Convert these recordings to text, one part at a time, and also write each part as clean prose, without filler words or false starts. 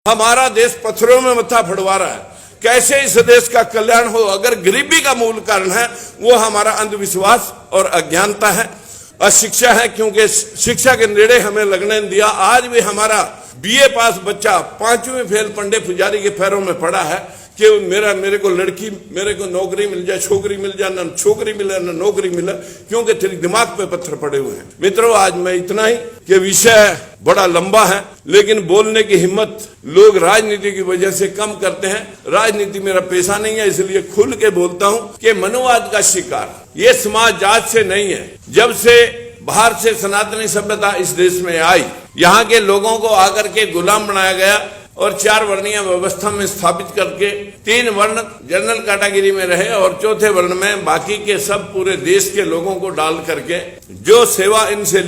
हमारा देश पत्थरों में मत्था फड़वा रहा है। कैसे इस देश का कल्याण हो अगर गरीबी का मूल कारण है वो हमारा अंधविश्वास और अज्ञानता है, अशिक्षा है। क्योंकि शिक्षा के नेड़े हमें लगने दिया। आज भी हमारा बीए पास बच्चा 5वीं फेल पंडे पुजारी के पैरों में पड़ा है कि मेरे को लड़की, मेरे को नौकरी मिल जाए, छोकरी मिल जाए, ना छोकरी मिले ना नौकरी मिले, क्योंकि तेरे दिमाग पे पत्थर पड़े हुए हैं। मित्रों, आज मैं इतना ही कि विषय बड़ा लंबा है, लेकिन बोलने की हिम्मत लोग राजनीति की वजह से कम करते हैं। राजनीति मेरा पेशा नहीं है, इसलिए खुल के बोलता हूं कि मनुवाद का शिकार ये समाज आज से नहीं है। जब से बाहर से सनातनी सभ्यता इस देश में आई, यहाँ के लोगों को आकर के गुलाम बनाया गया और 4 वर्णीय व्यवस्था में स्थापित करके 3 वर्ण जनरल कैटेगरी में रहे और 4थे वर्ण में बाकी के सब पूरे देश के लोगों को डाल करके जो सेवा इनसे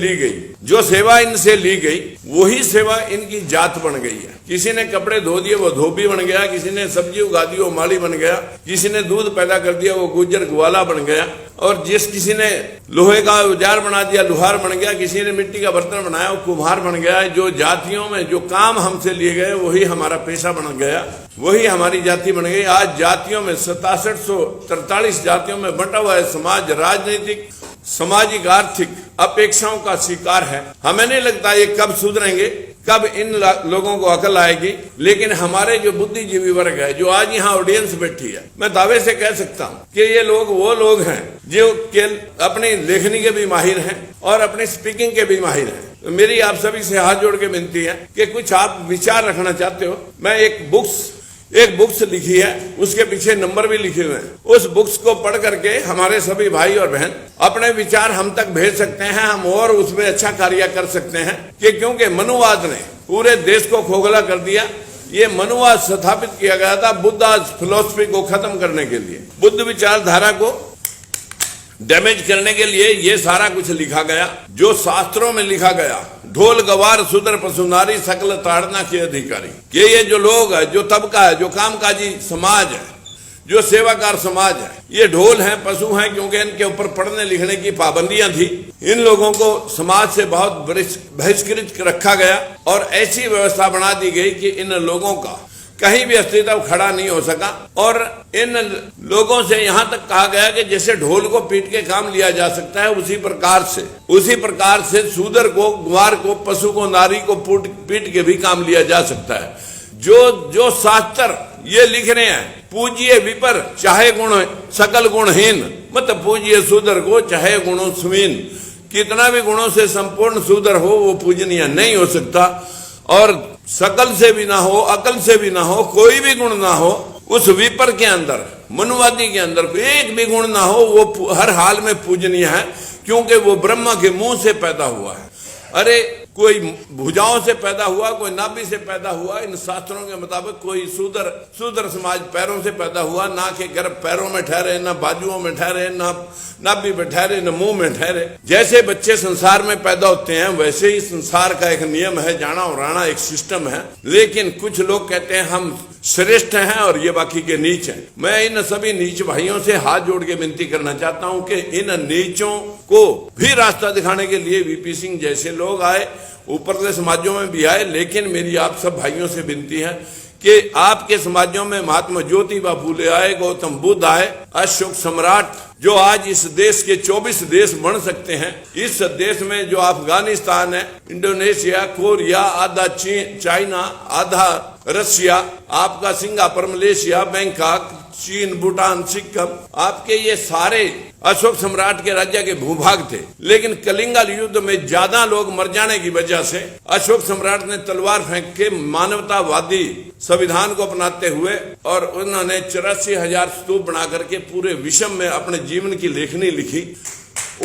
ली गई वही सेवा इनकी जात बन गई है। किसी ने कपड़े धो दिए वो धोबी बन गया, किसी ने सब्जी उगा दी वो माली बन गया, किसी ने दूध पैदा कर दिया वो गुज्जर ग्वाला बन गया, और किसी ने लोहे का औजार बना दिया लुहार बन गया, किसी ने मिट्टी का बर्तन बनाया वो कुम्हार बन गया। जो जातियों में जो काम हमसे लिए गए वही हमारा पेशा बन गया, वही हमारी जाति बन गई। आज जातियों में 6743 जातियों में बंटा हुआ है समाज। राजनीतिक, सामाजिक, आर्थिक अपेक्षाओं का शिकार है। हमें नहीं लगता ये कब सुधरेंगे, कब इन लोगों को अकल आएगी। लेकिन हमारे जो बुद्धिजीवी वर्ग है, जो आज यहाँ ऑडियंस बैठी है, मैं दावे से कह सकता हूँ कि ये लोग वो लोग हैं जो अपनी लेखनी के भी माहिर हैं और अपनी स्पीकिंग के भी माहिर हैं। तो मेरी आप सभी से हाथ जोड़ के विनती है कि कुछ आप विचार रखना चाहते हो, मैं एक बुक्स लिखी है, उसके पीछे नंबर भी लिखे हुए हैं। उस बुक्स को पढ़ करके हमारे सभी भाई और बहन अपने विचार हम तक भेज सकते हैं, हम और उसमें अच्छा कार्य कर सकते हैं। कि क्योंकि मनुवाद ने पूरे देश को खोखला कर दिया। ये मनुवाद स्थापित किया गया था बुद्ध फिलॉसफी को खत्म करने के लिए, बुद्ध विचारधारा को डैमेज करने के लिए ये सारा कुछ लिखा गया। जो शास्त्रों में लिखा गया, ढोल गवार शूद्र पशु नारी सकल ताड़ना के अधिकारी, ये जो लोग है, जो तबका है, जो कामकाजी समाज है, जो सेवाकार समाज है, ये ढोल हैं, पशु हैं, क्योंकि इनके ऊपर पढ़ने लिखने की पाबंदियां थी। इन लोगों को समाज से बहुत बहिष्कृत रखा गया और ऐसी व्यवस्था बना दी गई कि इन लोगों का कहीं भी अस्तित्व खड़ा नहीं हो सका। और इन लोगों से यहाँ तक कहा गया कि जैसे ढोल को पीट के काम लिया जा सकता है, उसी प्रकार से शूद्र को, ग्वार को, पशु को, नारी को पीट के भी काम लिया जा सकता है। जो शास्त्र ये लिख रहे हैं, पूजिए विपर चाहे गुण सकल गुणहीन, मत पूजिए शूद्र को चाहे गुणों सुहीन। कितना भी गुणों से संपूर्ण शूद्र हो वो पूजनीय नहीं हो सकता, और सकल से भी ना हो, अकल से भी ना हो, कोई भी गुण ना हो उस विपर के अंदर, मनुवादी के अंदर एक भी गुण ना हो, वो हर हाल में पूजनीय है, क्योंकि वो ब्रह्मा के मुंह से पैदा हुआ है। अरे कोई भुजाओं से पैदा हुआ, कोई नाभि से पैदा हुआ, इन शास्त्रों के मुताबिक कोई शूद्र समाज पैरों से पैदा हुआ, ना के गर्भ पैरों में ठहरे, ना बाजुओं में ठहरे, ना नाभि में ठहरे, ना मुंह में ठहरे। जैसे बच्चे संसार में पैदा होते हैं वैसे ही संसार का एक नियम है, जाना और आना एक सिस्टम है। लेकिन कुछ लोग कहते हैं हम श्रेष्ठ हैं और ये बाकी के नीच हैं। मैं इन सभी नीच भाइयों से हाथ जोड़ के विनती करना चाहता हूं कि इन नीचों को भी रास्ता दिखाने के लिए वीपी सिंह जैसे लोग आए, ऊपरले समाजों में भी आए। लेकिन मेरी आप सब भाइयों से विनती है कि आपके समाजों में महात्मा ज्योतिबा फूले आए, गौतम बुद्ध आए, अशोक सम्राट, जो आज इस देश के 24 देश बन सकते हैं। इस देश में जो अफगानिस्तान है, इंडोनेशिया, कोरिया, आधा चाइना, आधा रशिया, आपका सिंगापुर, मलेशिया, बैंकॉक, चीन, भूटान, सिक्किम, आपके ये सारे अशोक सम्राट के राज्य के भूभाग थे। लेकिन कलिंगा युद्ध में ज्यादा लोग मर जाने की वजह से अशोक सम्राट ने तलवार फेंक के मानवतावादी संविधान को अपनाते हुए, और उन्होंने 84,000 स्तूप बना करके पूरे विश्व में अपने जीवन की लेखनी लिखी।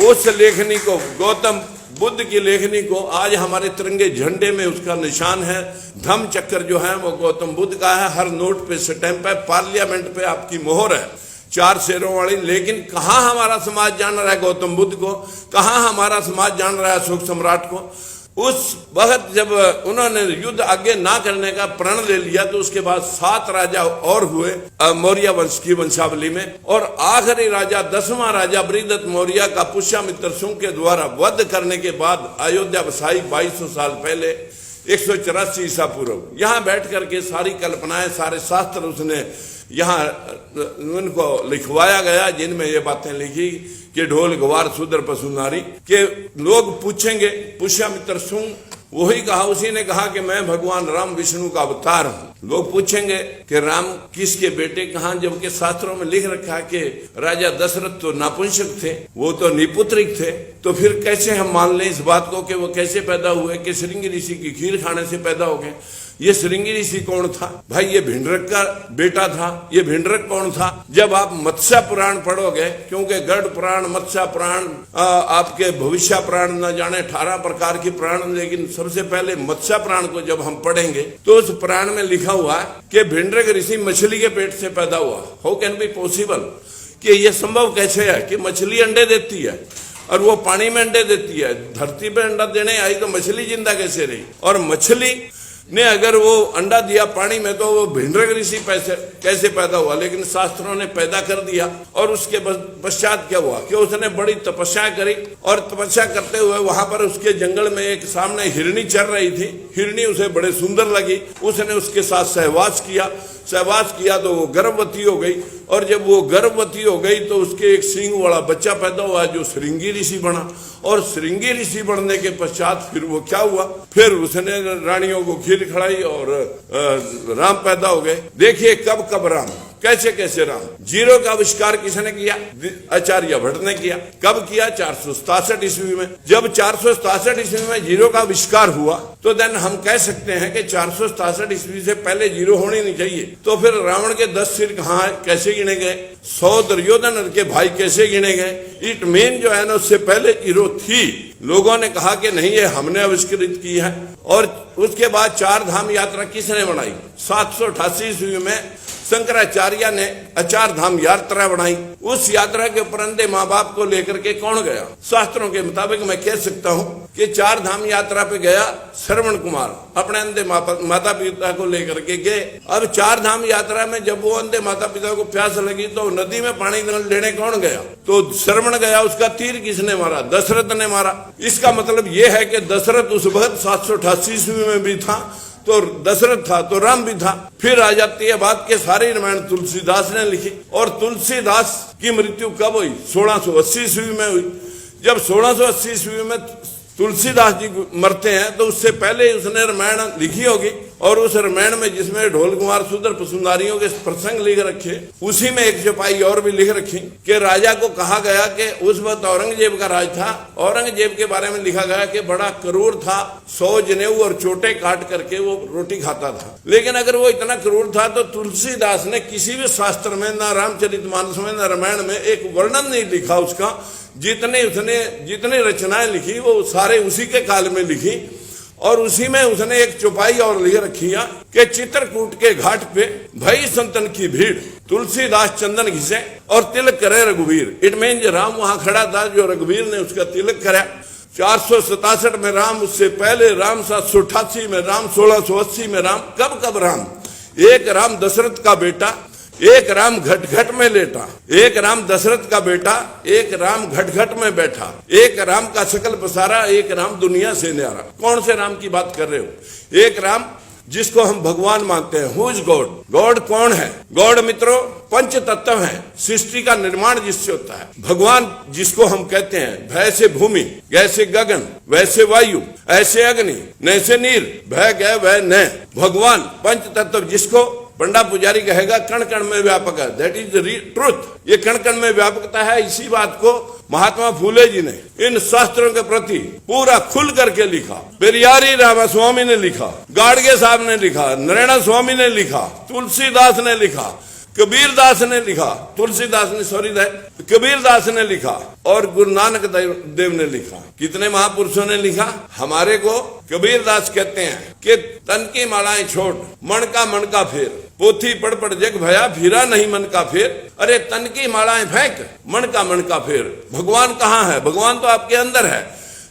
उस लेखनी को, गौतम बुद्ध की लेखनी को आज हमारे तिरंगे झंडे में उसका निशान है। धम्म चक्र जो है वो गौतम बुद्ध का है, हर नोट पे स्टैंप है, पार्लियामेंट पे आपकी मोहर है 4 शेरों वाली। लेकिन कहाँ हमारा समाज जान रहा है गौतम बुद्ध को, कहाँ हमारा समाज जान रहा है अशोक सम्राट को। उस वक्त जब उन्होंने युद्ध आगे ना करने का प्रण ले लिया तो उसके बाद 7 राजा और हुए मौर्य वंश की वंशावली में, और आखिरी राजा 10वां राजा बृहदत्त मौर्य का पुष्यमित्र शुंग के द्वारा वध करने के बाद अयोध्या बसाई 2200 साल पहले। 184 ईसा पूर्व। यहाँ बैठ करके सारी कल्पनाएं, सारे शास्त्र उसने यहाँ उनको लिखवाया गया, जिनमें ये बातें लिखी कि ढोल गवार शूद्र पशु नारी के लोग पूछेंगे, पुष्यमित्र सुन, वही कहा, उसी ने कहा कि मैं भगवान राम विष्णु का अवतार हूँ। लोग पूछेंगे कि राम किसके बेटे कहाँ, जबकि शास्त्रों में लिख रखा है कि राजा दशरथ तो नापुंसक थे, वो तो निपुत्रिक थे। तो फिर कैसे हम मान लें इस बात को कि वो कैसे पैदा हुए, कि श्रृंगी ऋषि की खीर खाने से पैदा हो गए। ये श्रृंगी ऋषि कौन था भाई? ये भिंडरक का बेटा था। ये भिंडरक कौन था? जब आप मत्स्य पुराण पढ़ोगे, क्योंकि गरुड़ पुराण, मत्स्य पुराण, आपके भविष्य पुराण, न जाने 18 प्रकार के पुराण, लेकिन सबसे पहले मत्स्य पुराण को जब हम पढ़ेंगे तो उस पुराण में लिखा हुआ है कि भिंडरक ऋषि मछली के पेट से पैदा हुआ। How can be possible? कि ये संभव कैसे है कि मछली अंडे देती है और वो पानी में अंडे देती है? धरती पे अंडा देने आई तो मछली जिंदा कैसे रही? और मछली ने अगर वो अंडा दिया पानी में तो वो भिंडरक ऋषि कैसे पैदा हुआ? लेकिन शास्त्रों ने पैदा कर दिया। और उसके पश्चात क्या हुआ कि उसने बड़ी तपस्या करी, और तपस्या करते हुए वहां पर उसके जंगल में एक सामने हिरनी चल रही थी। हिरनी उसे बड़े सुंदर लगी, उसने उसके साथ सहवास किया तो वो गर्भवती हो गई। और जब वो गर्भवती हो गई तो उसके एक सींग वाला बच्चा पैदा हुआ जो श्रृंगी ऋषि बना। और श्रृंगी ऋषि बनने के पश्चात फिर वो क्या हुआ, फिर उसने रानियों को खीर खिलाई और राम पैदा हो गए। देखिए कब कब राम, कैसे कैसे राम। जीरो का आविष्कार किसने किया? आचार्य भट्ट ने किया। कब किया? 467 ईस्वी में। जब 467 ईस्वी में जीरो का आविष्कार हुआ तो देन हम कह सकते हैं कि 467 ईस्वी से पहले जीरो होनी नहीं चाहिए। तो फिर रावण के 10 सिर कहाँ है, कैसे गिने गए? 100 दुर्योधन के भाई कैसे गिने गए? इट मीन जो है ना, उससे पहले जीरो थी। लोगों ने कहा कि नहीं, ये हमने आविष्कृत की है। और उसके बाद 4 धाम यात्रा किसने बनाई? 788 ईस्वी में शंकराचार्य ने 4 धाम यात्रा बनाई। उस यात्रा के ऊपर अंधे माँ बाप को लेकर के कौन गया? शास्त्रों के मुताबिक मैं कह सकता हूँ कि 4 धाम यात्रा पे गया श्रवण कुमार, अपने अंधे माता पिता को लेकर के गए। अब 4 धाम यात्रा में जब वो अंधे माता पिता को प्यास लगी तो नदी में पानी लेने कौन गया? तो श्रवण गया। उसका तीर किसने मारा? दशरथ ने मारा। इसका मतलब ये है कि दशरथ उस वक्त 788 ईस्वी में भी था, तो दशरथ था तो राम भी था। फिर आ जाती है बात के सारे रामायण तुलसीदास ने लिखी। और तुलसीदास की मृत्यु कब हुई? 1680 ईस्वी में हुई। जब 1680 ईस्वी में तुलसीदास जी मरते हैं तो उससे पहले उसने रामायण लिखी होगी। और उस रामायण में जिसमें ढोल कुमार शूद्र पशु नारियों के प्रसंग लिख रखे, उसी में एक चौपाई और भी लिख रखी कि राजा को कहा गया कि उस वक्त औरंगजेब का राज था। औरंगजेब के बारे में लिखा गया कि बड़ा क्रूर था, 100 जनेऊ और चोटे काट करके वो रोटी खाता था। लेकिन अगर वो इतना क्रूर था तो तुलसीदास ने किसी भी शास्त्र में, ना रामचरितमानस में, ना रामायण में एक वर्णन नहीं लिखा उसका। जितनी रचनाएं लिखी वो सारे उसी के काल में लिखी। और उसी में उसने एक चौपाई और लिख रखी है कि चित्रकूट के घाट पे भई संतन की भीड़, तुलसीदास चंदन घिसे और तिलक करे रघुवीर। इट मीन राम वहां खड़ा था जो रघुवीर ने उसका तिलक करा। 467 में राम, उससे पहले राम 788 में राम, 1680 में राम। कब कब राम? एक राम दशरथ का बेटा, एक राम घट घट में लेटा, एक राम दशरथ का बेटा, एक राम घट घट में बैठा, एक राम का शकल पसारा, एक राम दुनिया से न्यारा। कौन से राम की बात कर रहे हो? एक राम जिसको हम भगवान मानते हैं। Who is God? गॉड कौन है? गॉड मित्रों पंच तत्व है, सृष्टि का निर्माण जिससे होता है। भगवान जिसको हम कहते हैं, भय से भूमि, जैसे गगन, वैसे वायु, ऐसे अग्नि, नैसे नीर, भय गय वह न। भगवान पंच तत्व जिसको पंडा पुजारी कहेगा कण कण में व्यापक है, दैट इज द ट्रुथ। ये कण कण में व्यापकता है। इसी बात को महात्मा फूले जी ने इन शास्त्रों के प्रति पूरा खुल करके लिखा। पेरियारी रामास्वामी ने लिखा, गाडगे साहब ने लिखा, नारायण स्वामी ने लिखा, तुलसीदास ने लिखा, कबीरदास ने लिखा, कबीरदास ने लिखा और गुरु नानक देव ने लिखा। कितने महापुरुषों ने लिखा? हमारे को कबीरदास कहते हैं कि तन की मालाएं छोड़, मन का फेर, पोथी पढ़ पढ़ जग भया, फिरा नहीं मन का फेर। अरे तन की मालाएं फेंक, मन का फेर। भगवान कहाँ है? भगवान तो आपके अंदर है।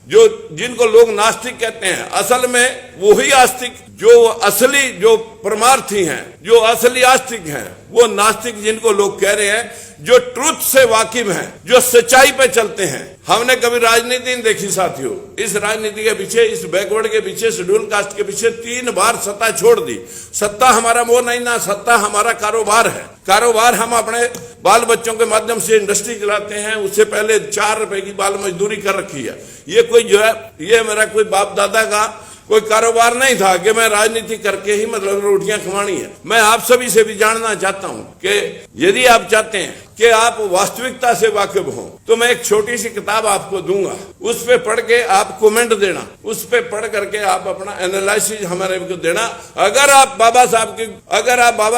जिनको लोग नास्तिक कहते हैं, असल में वही आस्तिक जो असली जो परमार्थी हैं, जो असली आस्तिक हैं, वो नास्तिक जिनको लोग कह रहे हैं, जो ट्रुथ से वाकिफ हैं, जो सच्चाई पे चलते हैं। हमने कभी राजनीति नहीं देखी साथियों। इस राजनीति के पीछे, इस बैकवर्ड के पीछे, शेड्यूल कास्ट के पीछे 3 बार सत्ता छोड़ दी। सत्ता हमारा मोह नहीं ना, सत्ता हमारा कारोबार है। कारोबार हम अपने बाल बच्चों के माध्यम से इंडस्ट्री चलाते हैं। उससे पहले 4 रुपए की बाल मजदूरी कर रखी है। ये कोई जो है, ये मेरा कोई बाप दादा का कोई कारोबार नहीं था कि मैं राजनीति करके ही मतलब रोटियां कमानी है। मैं आप सभी से भी जानना चाहता हूं कि यदि आप चाहते हैं कि आप वास्तविकता से वाकिफ हो, तो मैं एक छोटी सी किताब आपको दूंगा, उस पे पढ़ के आप कमेंट देना, उस पे पढ़ करके आप अपना एनालिसिस हमारे को देना। अगर आप बाबा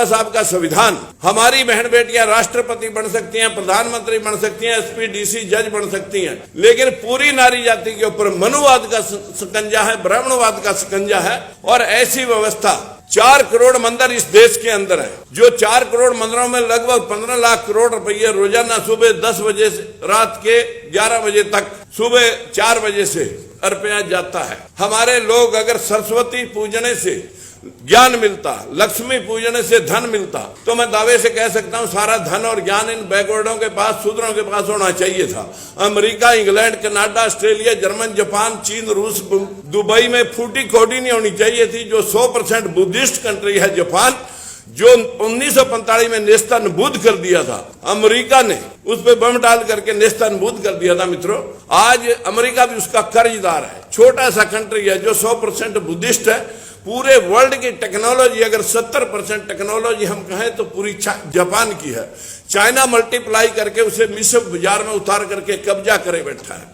साहब का संविधान, हमारी बहन बेटियां राष्ट्रपति बन सकती हैं, प्रधानमंत्री बन सकती हैं, एसपी डीसी जज बन सकती हैं, लेकिन पूरी नारी जाति के ऊपर मनुवाद का शिकंजा है, ब्राह्मणवाद का शिकंजा है। और ऐसी व्यवस्था 4 करोड़ मंदिर इस देश के अंदर है, जो 4 करोड़ मंदिरों में लगभग 15 लाख करोड़ रुपये रोजाना सुबह 10 बजे से रात के 11 बजे तक, सुबह 4 बजे से अर्पया जाता है। हमारे लोग अगर सरस्वती पूजने से ज्ञान मिलता, लक्ष्मी पूजने से धन मिलता, तो मैं दावे से कह सकता हूं सारा धन और ज्ञान इन बैकवर्डों के पास, शूद्रों के पास होना चाहिए था। America, England, Canada, Australia, German, Japan, चीन, रूस, दुबई में फूटी कोडी नहीं होनी चाहिए थी। जो 100% बुद्धिस्ट कंट्री है जापान, जो 1945 में नेस्तनाबूद कर दिया था, अमेरिका ने उस पर बम डाल करके नेस्तनाबूद कर दिया था। मित्रों, आज अमेरिका भी उसका कर्जदार है। छोटा सा कंट्री है जो 100% बुद्धिस्ट है। पूरे वर्ल्ड की टेक्नोलॉजी अगर 70% टेक्नोलॉजी हम कहें तो पूरी जापान की है। चाइना मल्टीप्लाई करके उसे विश्व बाजार में उतार करके कब्जा करे बैठा है।